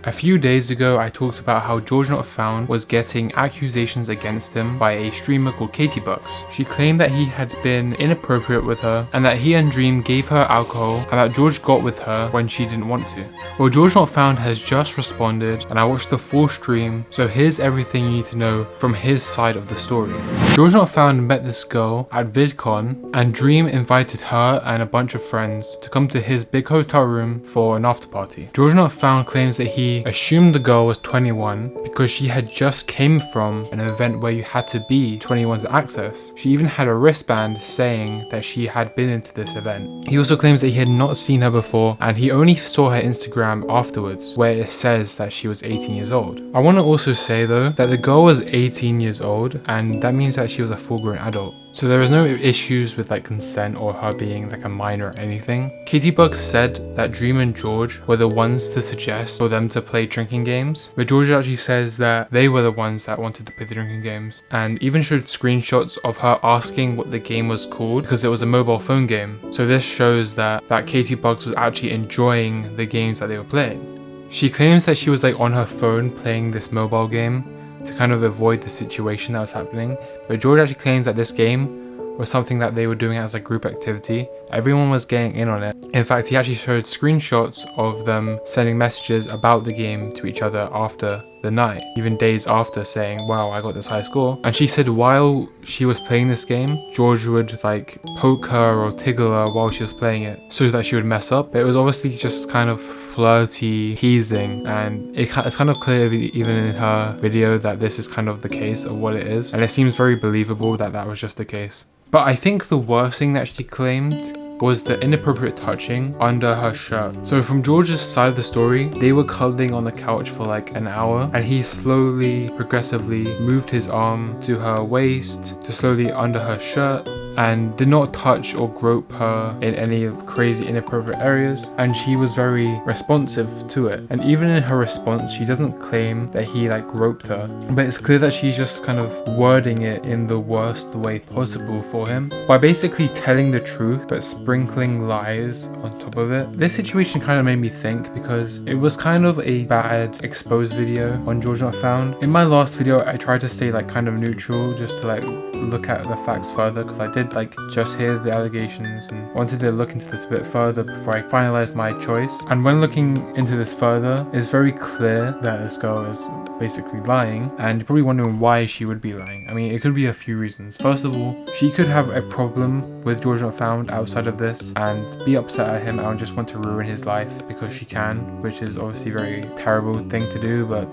A few days ago, I talked about how GeorgeNotFound was getting accusations against him by a streamer called KatieBugs. She claimed that he had been inappropriate with her and that he and Dream gave her alcohol and that George got with her when she didn't want to. Well, GeorgeNotFound has just responded and I watched the full stream, so here's everything you need to know from his side of the story. GeorgeNotFound met this girl at VidCon and Dream invited her and a bunch of friends to come to his big hotel room for an after party. GeorgeNotFound claims that he assumed the girl was 21 because she had just came from an event where you had to be 21 to access. She even had a wristband saying that she had been into this event. He also claims that he had not seen her before and he only saw her Instagram afterwards where it says that she was 18 years old. I want to also say though that the girl was 18 years old and that means that she was a full-grown adult. So there was no issues with like consent or her being like a minor or anything. KatieBugs said that Dream and George were the ones to suggest for them to play drinking games, but George actually says that they were the ones that wanted to play the drinking games and even showed screenshots of her asking what the game was called because it was a mobile phone game. So this shows that KatieBugs was actually enjoying the games that they were playing. She claims that she was like on her phone playing this mobile game to kind of avoid the situation that was happening, but George actually claims that this game was something that they were doing as a group activity. Everyone was getting in on it. In fact, he actually showed screenshots of them sending messages about the game to each other after the night, even days after, saying, wow, I got this high score. And she said while she was playing this game, George would like poke her or tickle her while she was playing it so that she would mess up. It was obviously just kind of flirty teasing, and it's kind of clear even in her video that this is kind of the case of what it is, and it seems very believable that that was just the case. But I think the worst thing that she claimed was the inappropriate touching under her shirt. So from George's side of the story, they were cuddling on the couch for like an hour and he slowly, progressively moved his arm to her waist, to slowly under her shirt, and did not touch or grope her in any crazy inappropriate areas, and she was very responsive to it. And even in her response, she doesn't claim that he like groped her, but it's clear that she's just kind of wording it in the worst way possible for him by basically telling the truth but sprinkling lies on top of it. This situation kind of made me think because it was kind of a bad exposed video on GeorgeNotFound. In my last video, I tried to stay like kind of neutral just to like look at the facts further because I did like just hear the allegations and wanted to look into this a bit further before I finalized my choice. And when looking into this further, it's very clear that this girl is basically lying, and you're probably wondering why she would be lying. I mean, it could be a few reasons. First of all, she could have a problem with GeorgeNotFound outside of this and be upset at him and just want to ruin his life because she can, which is obviously a very terrible thing to do, but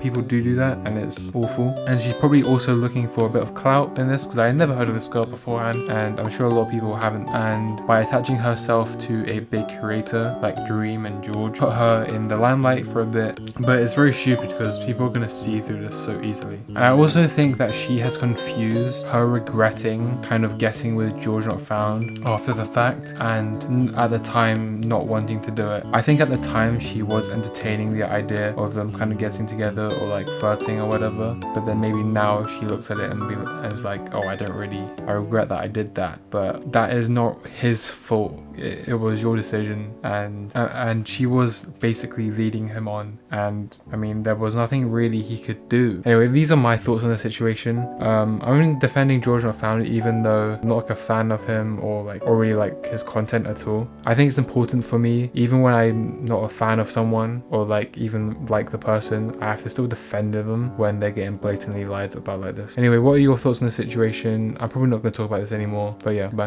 people do that and it's awful. And she's probably also looking for a bit of clout in this because I had never heard of this girl beforehand and I'm sure a lot of people haven't. And by attaching herself to a big creator like Dream and George, put her in the limelight for a bit, but it's very stupid because people are going to see through this so easily. And I also think that she has confused her regretting kind of getting with GeorgeNotFound after the fact and at the time not wanting to do it. I think at the time she was entertaining the idea of them kind of getting together or like flirting or whatever, but then maybe now she looks at it and is like, oh, I regret that I did that, but that is not his fault. It was your decision, and she was basically leading him on, and I mean there was nothing really he could do. Anyway, these are my thoughts on the situation. I'm only defending GeorgeNotFound even though I'm not like a fan of him or really like his content at all. I think it's important for me, even when I'm not a fan of someone or like even like the person, I have to still defend them when they're getting blatantly lied about like this. Anyway, what are your thoughts on the situation? I'm probably not going to talk about this anymore, but yeah, bye.